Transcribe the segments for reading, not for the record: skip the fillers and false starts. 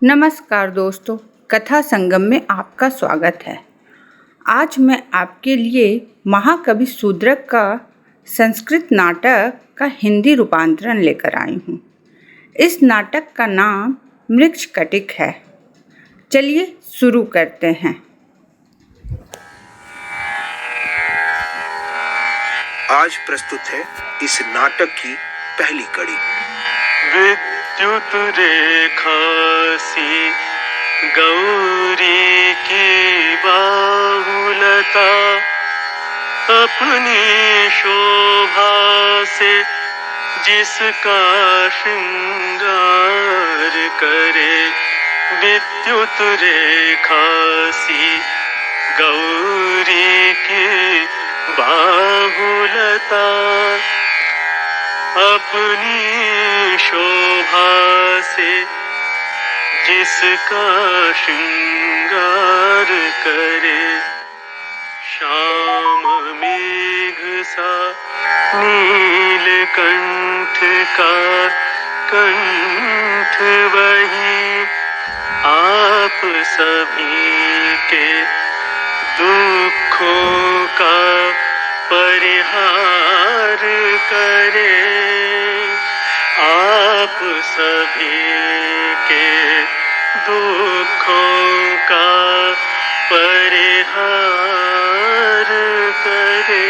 नमस्कार दोस्तों, कथा संगम में आपका स्वागत है। आज मैं आपके लिए महाकवि शूद्रक का संस्कृत नाटक का हिंदी रूपांतरण लेकर आई हूँ। इस नाटक का नाम मृच्छकटिक है। चलिए शुरू करते हैं। आज प्रस्तुत है इस नाटक की पहली कड़ी। विद्युत रेखा सी गौरी की बाहुलता अपनी शोभा से जिसका श्रृंगार करे। विद्युत रेखा सी गौरी की बाहुलता अपनी शोभा से जिसका श्रृंगार करे। श्याम मेघ सा नीलकंठ का कंठ वही आप सभी के दुखों का परिहार करे। आप सभी के दुखों का परिहार करे।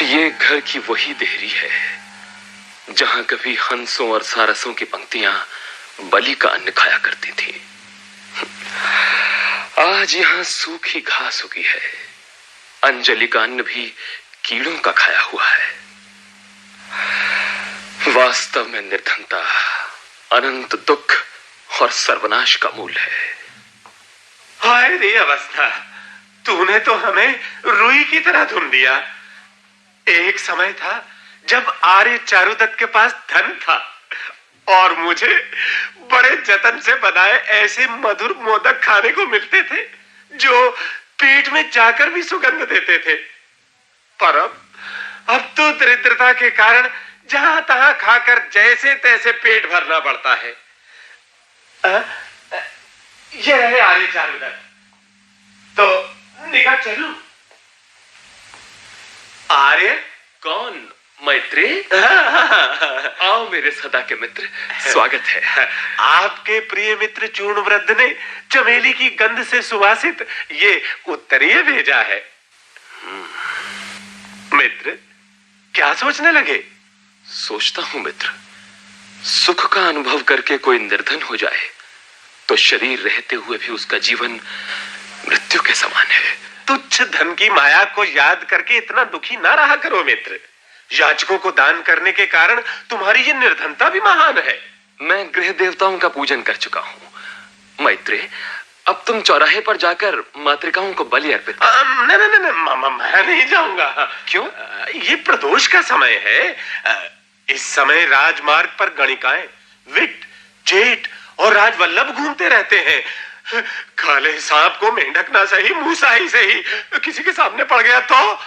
ये घर की वही देहरी है जहां कभी हंसों और सारसों की पंक्तियां बलि का अन्न खाया करती थी। आज यहां सूखी घास उगी है। अंजलि का अन्न भी कीड़ों का खाया हुआ है। वास्तव में निर्धनता अनंत दुख और सर्वनाश का मूल है। हाय रे अवस्था, तूने तो हमें रुई की तरह धुन दिया। एक समय था जब आर्य चारुदत्त के पास धन था और मुझे बड़े जतन से बनाए ऐसे मधुर मोदक खाने को मिलते थे जो पेट में जाकर भी सुगंध देते थे। पर अब तो दरिद्रता के कारण जहां तहां खाकर जैसे तैसे पेट भरना पड़ता है। ये रहे आर्य चारुदत्त, तो निकट चलूं? आर्य? कौन? मैत्री? आओ मेरे सदा के मित्र, स्वागत है। आपके प्रिय मित्र चूर्णवृद्ध ने चमेली की गंध से सुवासित ये उत्तरीय भेजा है। मित्र, क्या सोचने लगे? सोचता हूं मित्र, सुख का अनुभव करके कोई निर्धन हो जाए तो शरीर रहते हुए भी उसका जीवन मृत्यु के समान है। तुच्छ धन की माया को याद करके इतना दुखी ना रहा करो मित्र। याचकों को दान करने के कारण तुम्हारी ये निर्धनता भी महान है। मैं गृह देवताओं का पूजन कर चुका हूं। मैत्री, अब तुम चौराहे पर जाकर मातृकाओं को बलि अर्पित करो। नहीं, मैं नहीं जाऊंगा। क्यों? ये प्रदोष का समय है। इस समय राजमार्ग पर गणिकाएं, विट, जेठ और राजवल्लभ घूमते रहते हैं। काले सांप को मेंढक ना सही, मूसा ही सही, किसी के सामने पड़ गया तो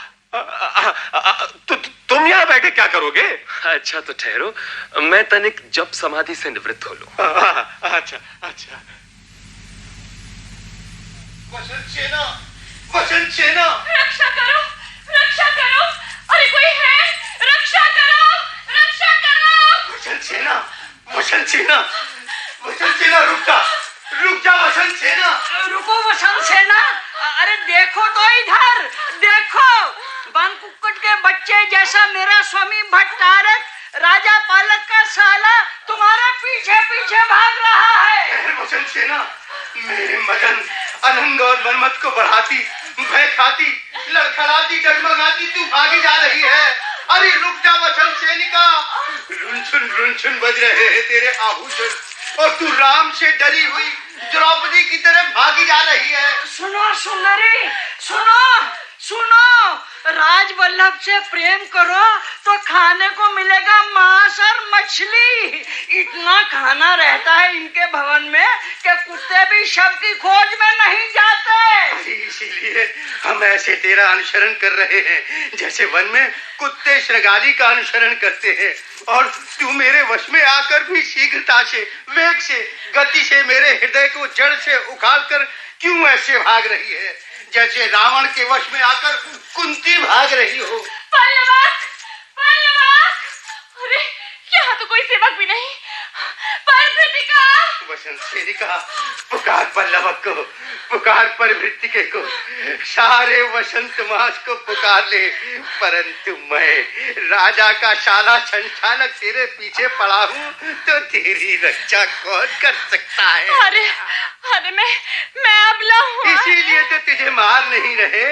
तुम यहाँ बैठे क्या करोगे? अच्छा तो ठहरो, मैं तनिक जप समाधि से निवृत्त हो लूं। अच्छा अच्छा। वचन सेना, रक्षा करो, रक्षा करो। अरे कोई है? रक्षा करो, रक्षा करो। वचन सेना, रुक जा वचन सेना। रुको वसंत सेना। अरे देखो तो इधर देखो, बन कुक्कुट के बच्चे जैसा मेरा स्वामी भट्टारक राजा पालक का साला तुम्हारे पीछे पीछे भाग रहा है। वचन सेना, मेरे मदन आनंद और मनमत को बढ़ाती, भय खाती, लड़खड़ाती, जगमगाती तू भागी जा रही है। अरे रुक जा वचन सैनिका। रुनझुन बज रहे हैं तेरे आभूषण और तू राम से डरी हुई द्रौपदी की तरह भागी जा रही है। सुनो सुंदरी, सुनो सुनो, राज वल्लभ से प्रेम करो तो खाने को मिलेगा मांस और मछली। इतना खाना रहता है इनके भवन में कि कुत्ते भी शव की खोज में नहीं जाते। इसीलिए हम ऐसे तेरा अनुसरण कर रहे हैं जैसे वन में कुत्ते श्रृंगाली का अनुसरण करते हैं, और तू मेरे वश में आकर भी शीघ्रता से, वेग से, गति से मेरे हृदय को जड़ से उखाड़ कर क्यों ऐसे भाग रही है जैसे रावण के वश में आकर कुंती भाग रही हो। पल्लवाक, पल्लवाक, अरे यहाँ तो कोई सेवक भी नहीं। परवृत्तिका, वसंत सेनिका, पुकार पल्लवक को, पुकार परवृत्तिके को, सारे वसंत मास को पुकार ले, परंतु मैं राजा का शाला संचालक तेरे पीछे पड़ा हूँ तो तेरी रक्षा कौन कर सकता है? अरे अरे मैं अबला हूँ। इसीलिए तो तुझे मार नहीं रहे,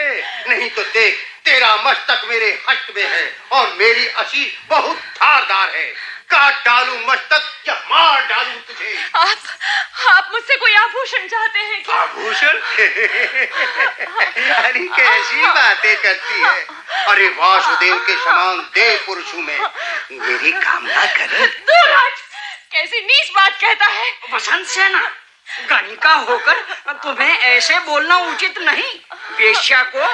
नहीं तो देख तेरा मस्तक मेरे हस्त में है और मेरी असी बहुत धारदार है। काट डालूं मस्तक या मार डालूं तुझे। आप मुझसे कोई आभूषण चाहते हैं क्या? आभूषण? अरे कैसी बातें करती है। अरे वासुदेव के समान देव पुरुषों में मेरी कामना करे। दूराज, कैसी नीच बात कहता है। वसंत सेना, गणिका होकर तुम्हें ऐसे बोलना उचित नहीं। वेश्या को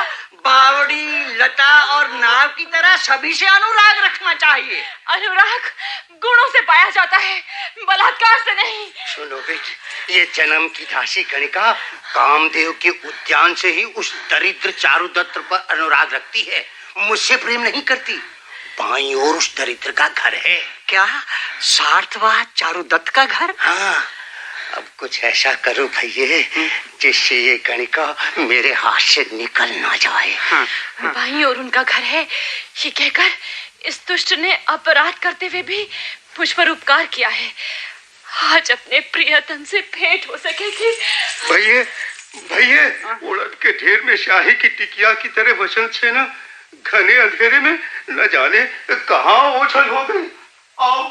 बावड़ी, लता और नाव की तरह सभी से अनुराग रखना चाहिए। अनुराग गुणों से पाया जाता है, बलात्कार से नहीं। सुनो बेटी, ये जन्म की दासी गणिका कामदेव के उद्यान से ही उस दरिद्र चारुदत्त पर अनुराग रखती है, मुझसे प्रेम नहीं करती। बाईं ओर उस दरिद्र का घर है। क्या सार्थवा चारुदत्त का घर? हाँ, अब कुछ ऐसा करो भैये जिससे ये गणिका मेरे हाथ से निकल ना जाए। भाई और उनका घर है ये कहकर इस दुष्ट ने अपराध करते हुए भी मुझ पर उपकार किया है। आज अपने प्रियतम से भेंट हो सकेगी। भैये, भैये, उड़द के ढेर में शाही की टिकिया की तरह वसंत सेना घने अंधेरे में न जाने कहाँ ओझल हो गई। आओ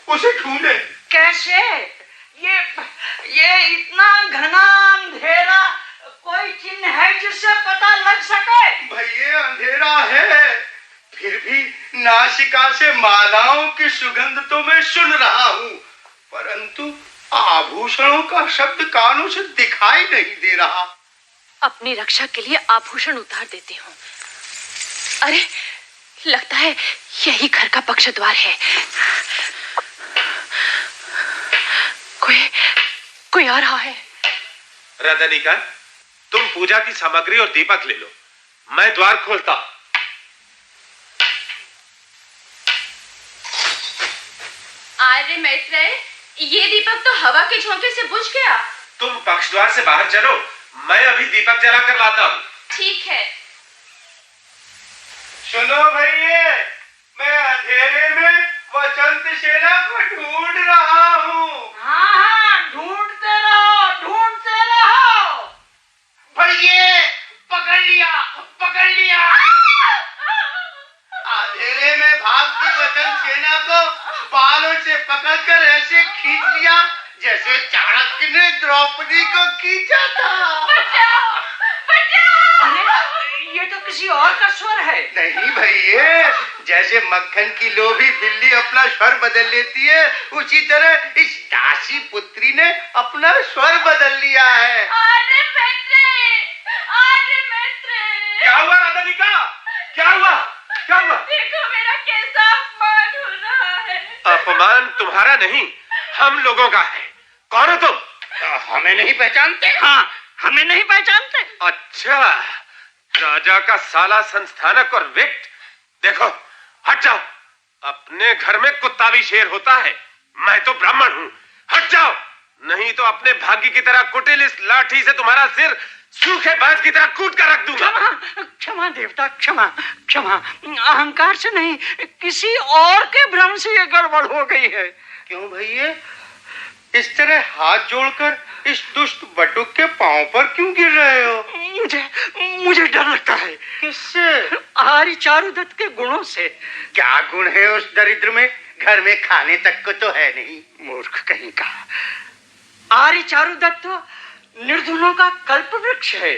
उसे ढूंढे। कैसे? ये इतना घना अंधेरा, कोई चिन्ह है जिससे पता लग सके? भैये अंधेरा है, फिर भी नासिका से मालाओं की सुगंध तो मैं सुन रहा हूँ, परंतु आभूषणों का शब्द कानों से दिखाई नहीं दे रहा। अपनी रक्षा के लिए आभूषण उतार देती हूँ। अरे लगता है यही घर का पक्ष द्वार है। कोई आ रहा है। राधानिका, तुम पूजा की सामग्री और दीपक ले लो, मैं द्वार खोलता हूं। अरे मैत्रेय, ये दीपक तो हवा के झोंके से बुझ गया। तुम पक्ष द्वार से बाहर चलो, मैं अभी दीपक जला कर लाता हूँ। ठीक है। सुनो भैये, मैं अंधेरे में वसंत सेना को ढूंढ रहा हूँ। हाँ, ढूंढते रहो, ढूंढते रहो। भैये पकड़ लिया, पकड़ लिया। अंधेरे में भागती वसंत सेना को बालों से पकड़कर ऐसे खींच लिया जैसे चाणक्य ने द्रौपदी को खींचा था। बचाओ, बचाओ। अरे ये तो किसी और का स्वर है। नहीं भैये, जैसे मक्खन की लोभी बिल्ली अपना स्वर बदल लेती है, उसी तरह इस दासी पुत्री ने अपना स्वर बदल लिया है। अरे मैत्रेय, अरे मैत्रेय। क्या हुआ राधानिका? क्या हुआ? क्या हुआ? देखो मेरा कैसा अपमान हो रहा है। अपमान तुम्हारा नहीं, हम लोगों का है। कौन हो तुम? हमें नहीं पहचानते? हाँ, हमें नहीं पहचानते। अच्छा, राजा का साला संस्थानक और विक्ट। देखो, हट जाओ। अपने घर में कुत्ता भी शेर होता है। मैं तो ब्राह्मण हूँ, हट जाओ, नहीं तो अपने भाग्य की तरह कुटिल इस लाठी से तुम्हारा सिर सूखे बाज की तरह कूट कर रख दूंगा। क्षमा, क्षमा देवता, क्षमा, क्षमा। अहंकार से नहीं, किसी और के भ्रम से ये गड़बड़ हो गई है। क्यों भैये, इस तरह हाथ जोड़कर इस दुष्ट बटुक के पांव पर क्यों गिर रहे हो? मुझे डर लगता है। किससे? आर्य चारुदत्त के गुणों से। क्या गुण है उस दरिद्र में? घर में खाने तक को तो है नहीं। मूर्ख कहीं का। आर्य चारुदत्त निर्धनों का कल्प वृक्ष है,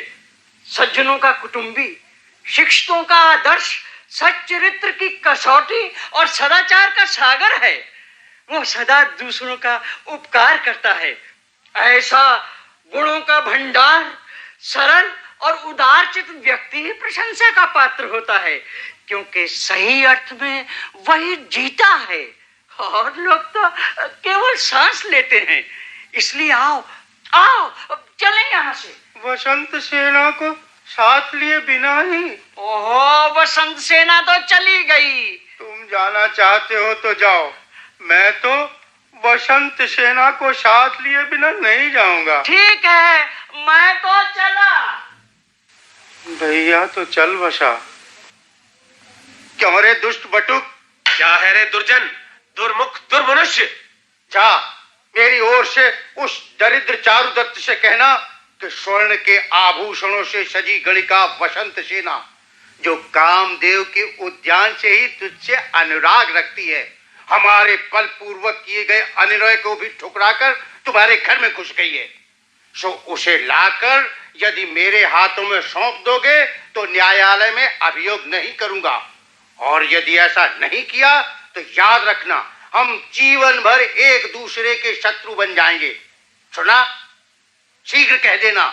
सज्जनों का कुटुंबी, शिक्षकों का आदर्श सच्चरित्र की कसौटी और सदाचार का सागर है। वो सदा दूसरों का उपकार करता है। ऐसा गुणों का भंडार सरल और उदारचित व्यक्ति ही प्रशंसा का पात्र होता है, क्योंकि सही अर्थ में वही जीता है और लोग तो केवल सांस लेते हैं। इसलिए आओ आओ चलें यहाँ से। वसंत सेना को साथ लिए बिना ही? ओहो, वसंत सेना तो चली गई। तुम जाना चाहते हो तो जाओ, मैं तो वसंत सेना को साथ लिए बिना नहीं जाऊंगा। ठीक है, मैं तो चला। भैया तो चल बसा। क्यों रे दुष्ट बटुक? क्या है रे दुर्जन, दुर्मुख, दुर्मनुष्य? जा मेरी ओर से उस दरिद्र चारुदत्त से कहना कि स्वर्ण के आभूषणों से सजी गणिका वसंत सेना, जो कामदेव के उद्यान से ही तुझसे अनुराग रखती है, हमारे बल पूर्वक किए गए अनुनय को भी ठुकराकर तुम्हारे घर में घुस गई है। सो उसे लाकर यदि मेरे हाथों में सौंप दोगे तो न्यायालय में अभियोग नहीं करूंगा, और यदि ऐसा नहीं किया तो याद रखना हम जीवन भर एक दूसरे के शत्रु बन जाएंगे। सुना? शीघ्र कह देना,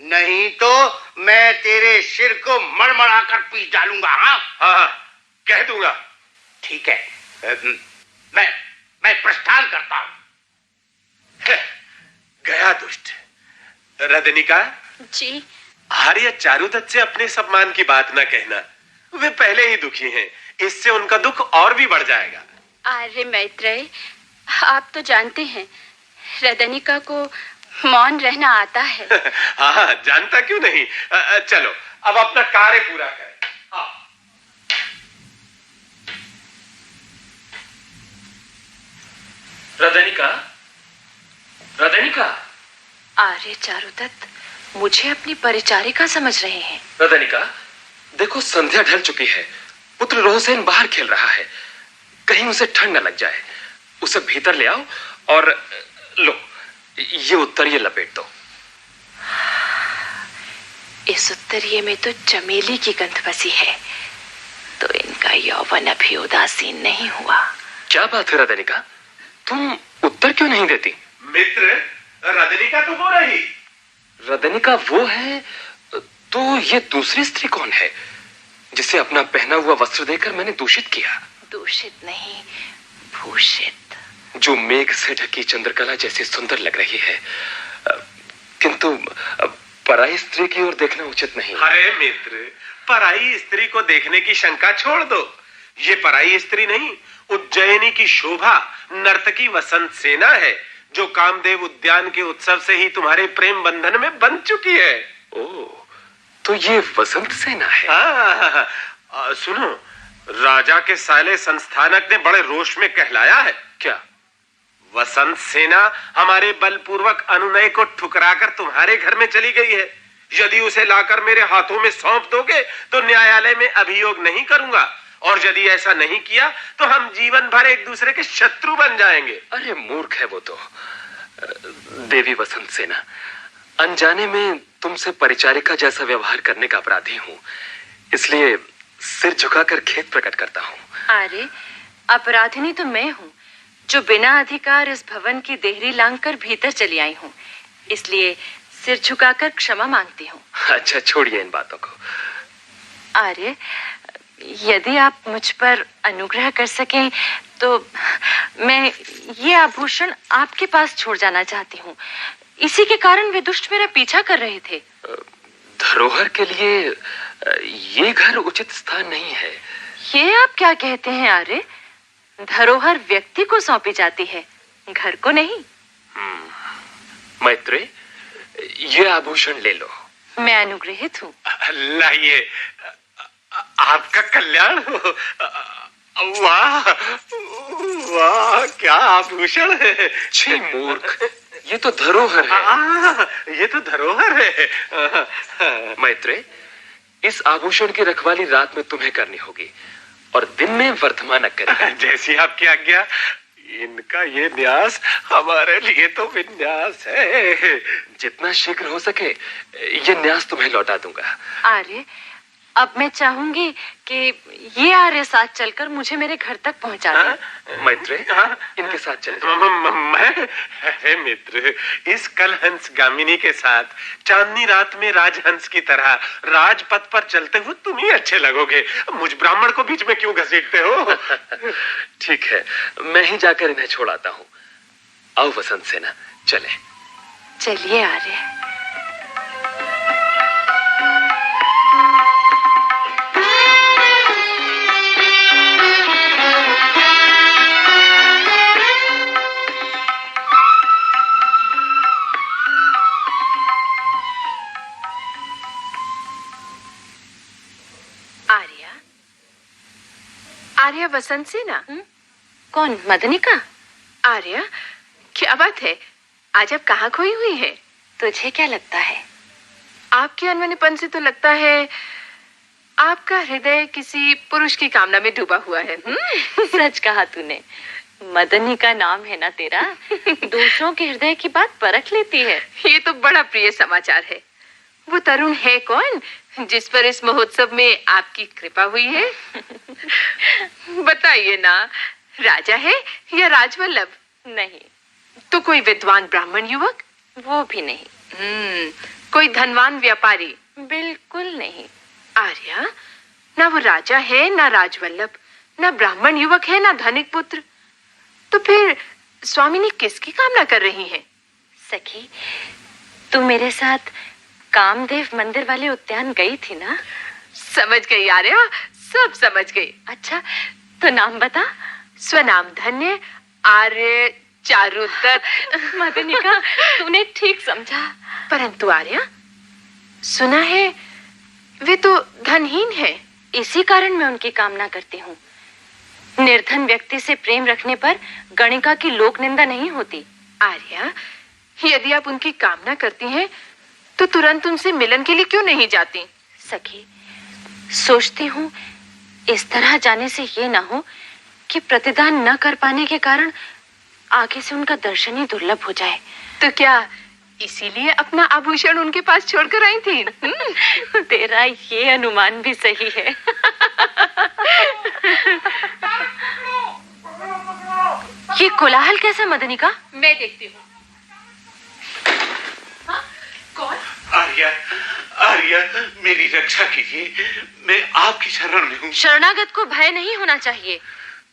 नहीं तो मैं तेरे सिर को मड़मड़ाकर पीस डालूंगा। हाँ हाँ, कह दूंगा। ठीक है, मैं प्रस्थान करता हूं। गया दुष्ट। रदनिका जी। आर्य चारुदत्त से अपने सम्मान की बात न कहना, वे पहले ही दुखी हैं, इससे उनका दुख और भी बढ़ जाएगा। आर्य मैत्रेय, आप तो जानते हैं रदनिका को मौन रहना आता है। हाँ, जानता क्यों नहीं। चलो अब अपना कार्य पूरा करें। हाँ। रदनिका, रदनिका। आर्य चारुदत्त मुझे अपनी परिचारिका समझ रहे हैं। रदनिका, देखो संध्या ढल चुकी है, पुत्र रोहसेन बाहर खेल रहा है, कहीं उसे ठंड न लग जाए। उसे भीतर ले आओ और लो ये उत्तरीय लपेट दो। इस उत्तरीय में तो चमेली की गंध बसी है, तो इनका यौवन अभी उदासीन नहीं हुआ। क्या बात है रदनिका, तुम उत्तर क्यों नहीं देती? मित्र, रदनिका तो वो रही। रदनिका वो है, तो ये दूसरी स्त्री कौन है जिसे अपना पहना हुआ वस्त्र देकर मैंने दूषित किया? दूषित नहीं, भूषित। जो मेघ से ढकी चंद्रकला जैसी सुंदर लग रही है, किंतु पराई स्त्री की ओर देखना उचित नहीं। अरे मित्र, पराई स्त्री को देखने की शंका छोड़ दो। ये पराई स्त्री नहीं, उज्जैनी की शोभा नर्तकी वसंत सेना है, जो कामदेव उद्यान के उत्सव से ही तुम्हारे प्रेम बंधन में बंध चुकी है। ओह, तो ये वसंत सेना है। सुनो, राजा के साले संस्थानक ने बड़े रोष में कहलाया है। क्या? वसंत सेना हमारे बलपूर्वक अनुनय को ठुकराकर तुम्हारे घर में चली गई है। यदि उसे लाकर मेरे हाथों में सौंप दोगे तो न्यायालय में अभियोग नहीं करूंगा, और यदि ऐसा नहीं किया तो हम जीवन भर एक दूसरे के शत्रु बन जाएंगे। अरे मूर्ख है वो तो। देवी वसंत सेना, अनजाने में तुमसे परिचारिका जैसा व्यवहार करने का अपराधी हूँ, इसलिए सिर झुकाकर खेद प्रकट करता हूँ। अरे अपराधिनी तो मैं हूँ, जो बिना अधिकार इस भवन की देहरी लांघकर भीतर चली आई हूँ, इसलिए सिर झुकाकर क्षमा मांगती हूँ। अच्छा, छोड़िए इन बातों को। आर्य, यदि आप मुझ पर अनुग्रह कर सकें तो मैं ये आभूषण आपके पास छोड़ जाना चाहती हूँ। इसी के कारण वे दुष्ट मेरा पीछा कर रहे थे। धरोहर के लिए ये घर उचित स्थान नहीं है। ये आप क्या कहते हैं आर्य? धरोहर व्यक्ति को सौंपी जाती है, घर को नहीं। मैत्रेय, ये आभूषण ले लो। मैं अनुग्रहित हूँ। लाइए, आपका कल्याण हो। वाह वाह, क्या आभूषण है। छी मूर्ख, ये तो धरोहर है। ये तो धरोहर है। मैत्रेय, इस आभूषण की रखवाली रात में तुम्हें करनी होगी और दिन में वर्धमान करेगा। जैसी आपकी आज्ञा। इनका ये न्यास हमारे लिए तो विन्यास है। जितना शीघ्र हो सके ये न्यास तुम्हें लौटा दूंगा। आर्य, अब मैं चाहूंगी कि ये आर्य साथ चलकर मुझे मेरे घर तक पहुंचा दे। मैत्रेय, इनके साथ चल। मैं है मित्र, इस कलहंस गामिनी के साथ चांदनी रात में राजहंस की तरह राजपथ पर चलते हुए तुम ही अच्छे लगोगे। मुझ ब्राह्मण को बीच में क्यों घसीटते हो? ठीक है, मैं ही जाकर इन्हें छोड़ाता हूँ। आओ वसंत सेना, चले। चलिए आर्य। आर्या वसंत सेना? कौन, मदनिका? आर्या, क्या बात है, आज आप कहाँ खोई हुई है? तुझे क्या लगता है? आपके अनमनेपन से तो लगता है आपका हृदय किसी पुरुष की कामना में डूबा हुआ है। सच कहा तूने। मदनी का नाम है ना तेरा, दूसरों के हृदय की बात परख लेती है। ये तो बड़ा प्रिय समाचार है। वो तरुण है कौन जिस पर इस महोत्सव में आपकी कृपा हुई है? बताइए ना, राजा है या राजवल्लभ? नहीं। तो कोई विद्वान ब्राह्मण युवक? वो भी नहीं। कोई धनवान व्यापारी? बिल्कुल नहीं। आर्या, ना वो राजा है, ना राजवल्लभ, ना ब्राह्मण युवक है, ना धनिक पुत्र। तो फिर स्वामिनी किसकी कामना कर रही हैं? सखी, तू मेरे साथ कामदेव मंदिर वाले उद्यान गई थी ना? समझ गई आर्या, सब समझ गई। अच्छा, तो नाम बता। स्वनाम धन्य आर्य चारुदत्त। मदनिका, तूने ठीक समझा। परंतु आर्या, सुना है वे तो धनहीन है। इसी कारण मैं उनकी कामना करती हूँ। निर्धन व्यक्ति से प्रेम रखने पर गणिका की लोक निंदा नहीं होती। आर्या, यदि आप उनकी कामना करती हैं तो तुरंत उनसे मिलन के लिए क्यों नहीं जाती? सखी, सोचती हूँ इस तरह जाने से ये ना हो कि प्रतिदान न कर पाने के कारण आगे से उनका दर्शन ही दुर्लभ हो जाए। तो क्या इसीलिए अपना आभूषण उनके पास छोड़कर आई थी? तेरा ये अनुमान भी सही है। ये कोलाहल कैसा मदनिका? मैं देखती हूँ। कौन? आर्या, आर्या, मेरी रक्षा कीजिए, मैं आपकी शरण में हूँ। शरणागत को भय नहीं होना चाहिए।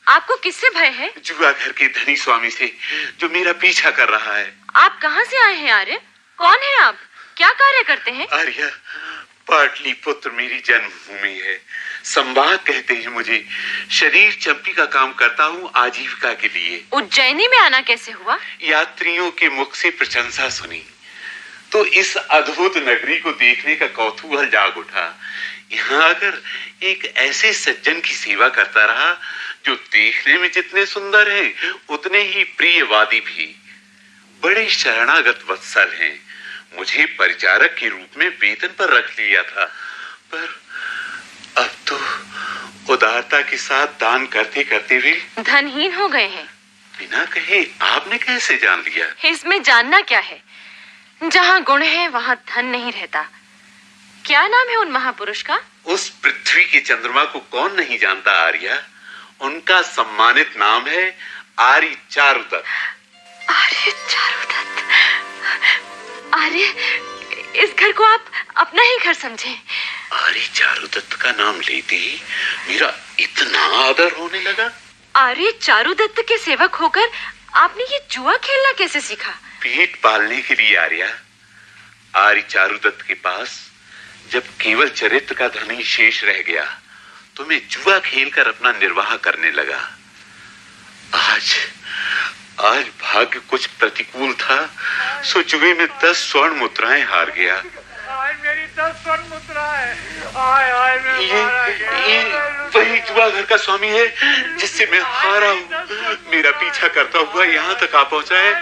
आपको किससे भय है? जुआ घर के धनी स्वामी से, जो मेरा पीछा कर रहा है। आप कहाँ से आए हैं आर्य? कौन है आप? क्या कार्य करते हैं? आर्या, पाटलिपुत्र मेरी जन्मभूमि है। संवाद कहते हैं मुझे। शरीर चंपी का काम करता हूँ आजीविका के लिए। उज्जैनी में आना कैसे हुआ? यात्रियों के मुख से प्रशंसा सुनी तो इस अद्भुत नगरी को देखने का कौतूहल जाग उठा। यहाँ आकर एक ऐसे सज्जन की सेवा करता रहा जो देखने में जितने सुंदर हैं उतने ही प्रियवादी भी। बड़े शरणागत वत्सल हैं। मुझे परिचारक के रूप में वेतन पर रख लिया था, पर अब तो उदारता के साथ दान करते करते भी धनहीन हो गए हैं। बिना कहे आपने कैसे जान लिया? इसमें जानना क्या है? जहाँ गुण है वहाँ धन नहीं रहता। क्या नाम है उन महापुरुष का? उस पृथ्वी के चंद्रमा को कौन नहीं जानता आर्या। उनका सम्मानित नाम है आर्य चारुदत्त। आर्य चारुदत्त। आर्य, इस घर को आप अपना ही घर समझें। आर्य चारुदत्त का नाम लेते ही मेरा इतना आदर होने लगा। आर्य चारुदत्त के सेवक होकर आपने ये जुआ खेलना कैसे सीखा? पेट पालने के लिए आर्या। आर्य चारुदत्त के पास जब केवल चरित्र का धन ही शेष रह गया तो मैं जुआ खेलकर अपना निर्वाह करने लगा। आज भाग्य कुछ प्रतिकूल था, सो जुए में 10 स्वर्ण मुद्राएं हार गया। मेरी 10 स्वर्ण मुद्राएं। ये वही जुआ घर का स्वामी है जिससे मैं हारा हूँ। मेरा पीछा करता हुआ यहाँ तक आ पहुँचा है।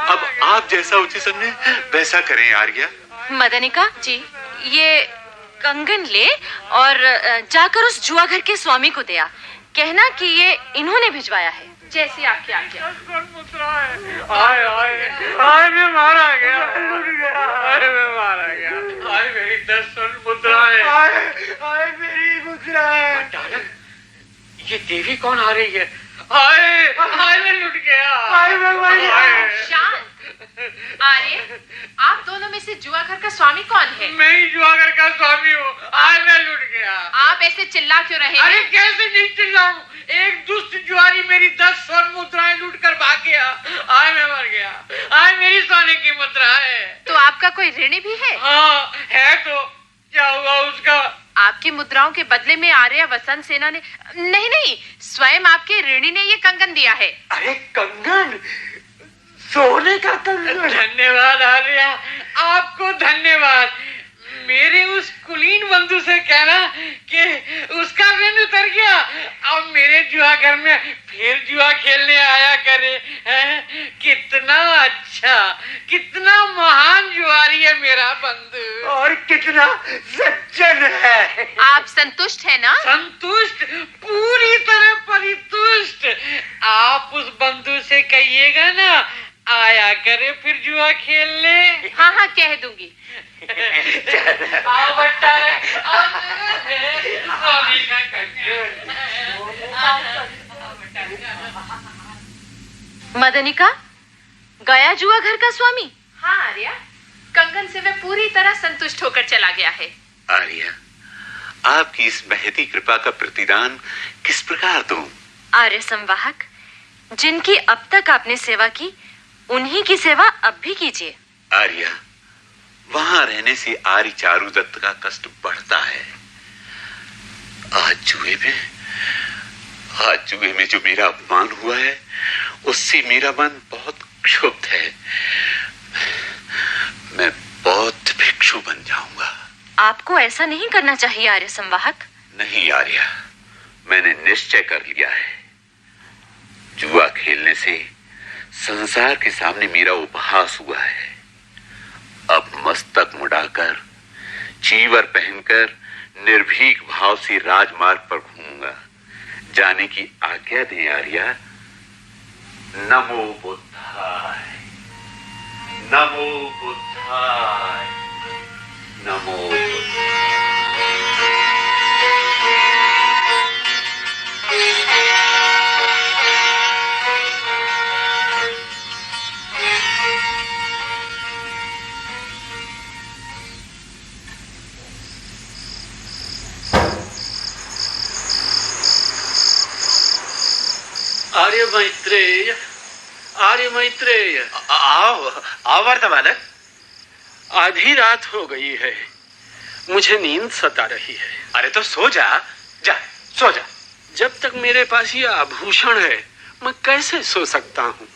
अब आप जैसा उचित समझे वैसा करें आर्या। मदनिका जी, ये कंगन ले और जाकर उस जुआ घर के स्वामी को दे आ कहना कि ये इन्होंने भिजवाया है। जैसी आपकी आज्ञा। 10 स्वर्ण मुद्रा है। आय आय आय मैं मारा गया, आय मैं मारा गया, आय मेरी 10 स्वर्ण मुद्रा है, आय मेरी मुद्रा है। भट्टारक, ये देवी कौन आ रही है? आय आय मैं लुट गया, आय मैं मर गया। शांत। आर्य, आप दोनों में से जुआ घर का स्वामी कौन है? मैं ही जुआगर का स्वामी हूँ। आय मैं लुट गया। आप ऐसे चिल्ला क्यों रहे अरे हैं? कैसे नहीं चिल्लाऊं? एक दुष्ट जुआरी मेरी 10 स्वर्ण मुद्राएं लूट कर भाग गया। आय मैं मर गया, आय मेरी सोने की मुद्रा है। तो आपका कोई ऋणी भी है? हाँ है, तो क्या हुआ उसका? आपकी मुद्राओं के बदले में आर्य वसंत सेना ने, नहीं, स्वयं आपके ऋणी ने ये कंगन दिया है। अरे कंगन, सोने का कंगन। धन्यवाद आर्या, आपको धन्यवाद। मेरे उस कुलीन बंधु से कहना कि उसका ऋण उतर गया, अब मेरे जुआ घर में फिर जुआ खेलने आया करे। कितना अच्छा, कितना महान जुआरी है मेरा बंधु, और कितना सज्जन है। आप संतुष्ट है ना? संतुष्ट, पूरी तरह परितुष्ट। आप उस बंधु से कहिएगा ना, आया करे फिर जुआ खेलने। हाँ, कह दूंगी। आओ भट्टारक, आओ स्वामी का मदनिका, गया जुआ घर का स्वामी? हाँ आर्या, कंगन से वह पूरी तरह संतुष्ट होकर चला गया है। आर्या, आपकी इस महती कृपा का प्रतिदान किस प्रकार दूं? आर्य संवाहक, जिनकी अब तक आपने सेवा की, उन्हीं की सेवा अब भी कीजिए। आर्या, वहां रहने से आर्य चारुदत्त का कष्ट बढ़ता है। आज जुए में जो मेरा अपमान हुआ है, उससे मेरा मन बहुत क्षुब्ध है। मैं बौद्ध भिक्षु बन जाऊंगा। आपको ऐसा नहीं करना चाहिए आर्य संवाहक। नहीं आर्या, मैंने निश्चय कर लिया है। जुआ खेलने से संसार के सामने मेरा उपहास हुआ है। अब मस्तक मुड़ाकर, चीवर पहनकर निर्भीक भाव से राजमार्ग पर घूमूंगा। जाने की आज्ञा दें आर्या। नमो बुद्धाय, नमो बुद्धाय, नमो बुद्धाय। आर्य मैत्रेय, आओ वर्तमानक। आधी रात हो गई है, मुझे नींद सता रही है। अरे तो सो जा, सो जा। जब तक मेरे पास ये आभूषण है, मैं कैसे सो सकता हूँ?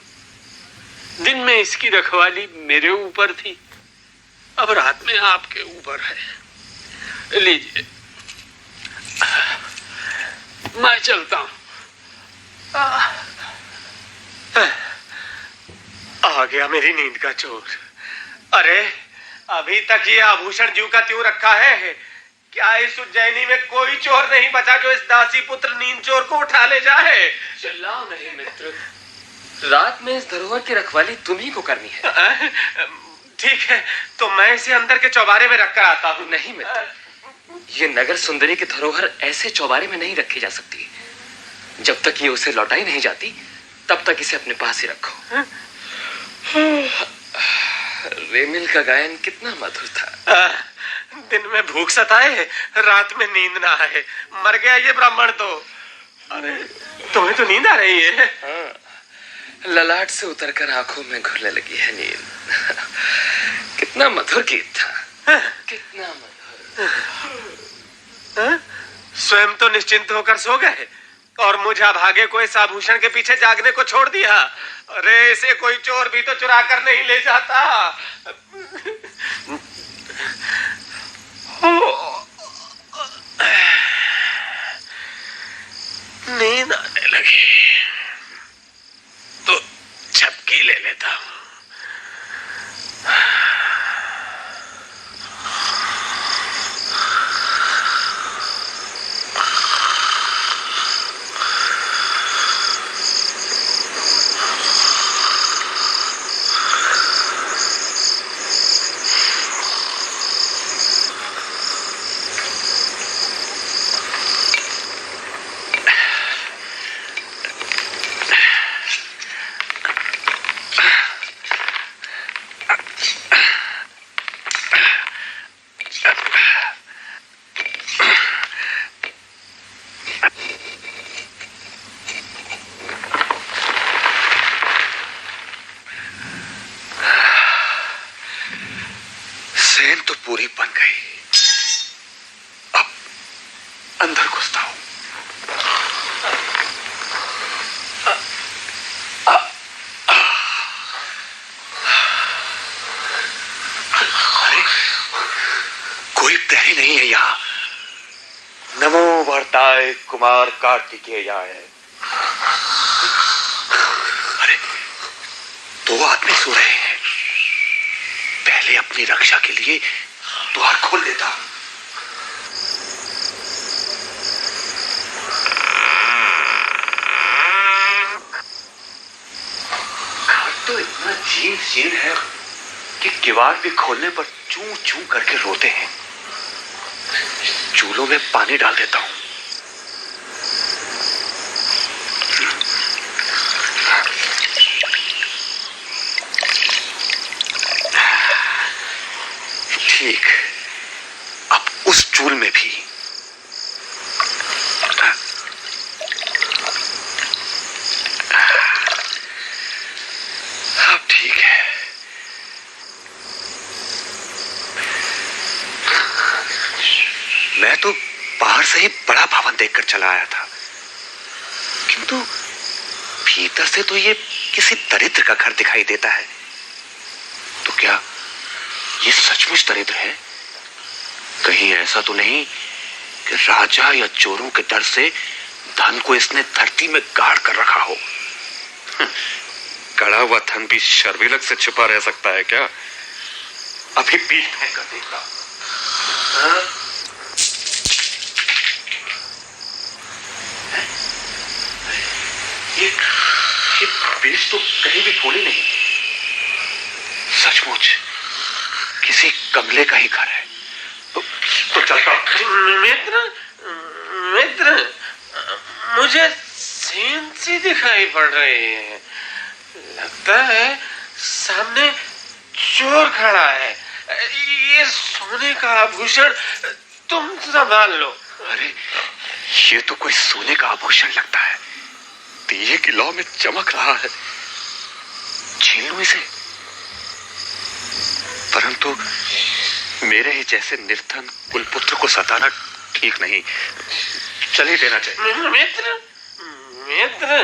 दिन में इसकी रखवाली मेरे ऊपर थी, अब रात में आपके ऊपर है। लीजिए, मैं चलता हूँ। आ गया मेरी नींद का चोर। अरे अभी तक ये आभूषण ज्यों का त्यों रखा है। क्या इस उज्जैनी में कोई चोर नहीं बचा जो इस दासी पुत्र नींद चोर को उठा ले जाए? चिल्लाओ नहीं मित्र, रात में इस धरोहर की रखवाली तुम्ही को करनी है। ठीक है, तो मैं इसे अंदर के चौबारे में रख कर आता हूँ। नहीं मित्र, ये नगर सुंदरी की धरोहर ऐसे चौबारे में नहीं रखी जा सकती। जब तक ये उसे लौटाई नहीं जाती, तब तक इसे अपने पास ही रखो। रेमिल का गायन कितना मधुर था। दिन में भूख सताए, रात में नींद ना आए। मर गया ये ब्राह्मण तो। अरे तुम्हें तो नींद आ रही है? हाँ, ललाट से उतरकर आंखों में घुलने लगी है नींद। कितना मधुर गीत था, कितना मधुर। स्वयं तो निश्चिंत होकर सो गए और मुझे अभागे को इस आभूषण के पीछे जागने को छोड़ दिया। अरे इसे कोई चोर भी तो चुरा कर नहीं ले जाता। नींद आने लगी तो झपकी ले लेता हूं। अंदर घुसता हूं। अरे कोई प्रहरी नहीं है यहाँ। नमो वर्ताय कुमार कार्तिकेयाय। अरे दो आदमी सो रहे हैं। पहले अपनी रक्षा के लिए द्वार खोल देता हूं। तो इतना जीर्ण है कि किवाड़ भी खोलने पर चूं चूं करके रोते हैं। चूल्हों में पानी डाल देता हूं। ठीक, अब उस चूल में भी अब ठीक है। मैं तो बाहर से ही बड़ा भवन देखकर चला आया था, किंतु भीतर से तो ये किसी दरिद्र का घर दिखाई देता है। तो क्या ये सचमुच दरिद्र है? कहीं ऐसा तो नहीं कि राजा या चोरों के डर से धन को इसने धरती में गाड़ कर रखा हो? गड़ा हुआ धन भी शर्विलक से छुपा रह सकता है क्या? अभी बीज फेंक कर देखता। ये बीज तो कहीं भी फूले नहीं। सचमुच किसी कमले का ही घर है। तो चलता। मित्र, मुझे सीन सी दिखाई पड़ रही है। लगता है सामने चोर खड़ा है। ये सोने का आभूषण तुम संभाल लो। अरे ये तो कोई सोने का आभूषण लगता है। दिए की लौ में चमक रहा है। छीन लूं इसे? परंतु मेरे ही जैसे निर्धन कुलपुत्र को सताना ठीक नहीं। चले देना चाहिए। मित्र,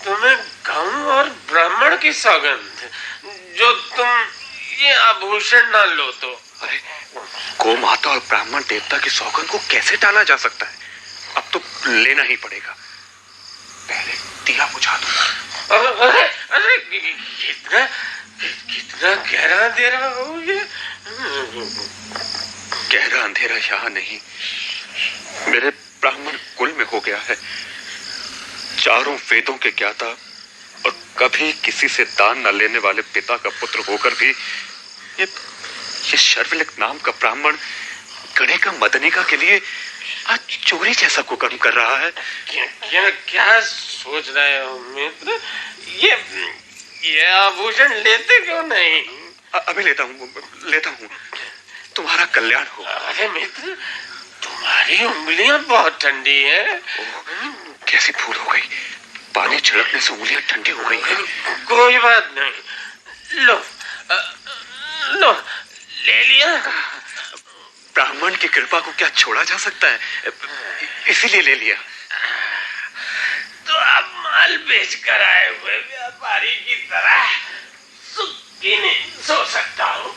तुम्हें गांव और ब्राह्मण की सौगंध, जो तुम ये आभूषण ना लो तो। अरे गौ माता और ब्राह्मण देवता की सौगंध को कैसे टाला जा सकता है? अब तो लेना ही पड़ेगा। पहले दिया बुझा दूंगा। अरे कितना गहरा अंधेरा हो ये। गहरा अंधेरा यहाँ नहीं, मेरे ब्राह्मण कुल में हो गया है। चारों वेदों के ज्ञाता और कभी किसी से दान न लेने वाले पिता का पुत्र होकर भी ये शर्विलक नाम का ब्राह्मण गणिका मदनिका के लिए आज चोरी जैसा कुकर्म कर रहा है। क्या सोच रहे हो मित्र? ये आभूषण लेते क्यों नहीं? अभी लेता हूँ। तुम्हारा कल्याण हो। अरे मित्र, तुम्हारी उंगलियां बहुत ठंडी है। कैसी भूल हो गई? पानी छिड़कने से उंगलियां ठंडी हो गई हैं। कोई बात नहीं, लो ले लिया। ब्राह्मण की कृपा को क्या छोड़ा जा सकता है? इसीलिए ले लिया। तो अब माल बेच कर आए हुए व्यापारी की तरह सुखी नहीं सो सकता हूँ।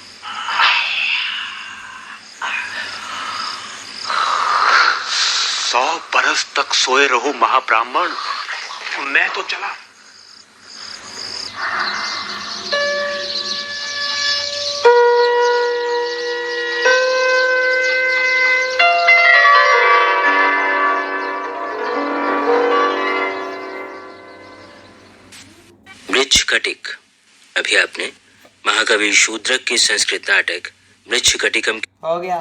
100 बरस तक सोए रहो महाब्राह्मण। मैं तो चला। मृच्छकटिक। अभी आपने महाकवि शूद्रक की संस्कृत नाटक मृच्छकटिकम हो गया।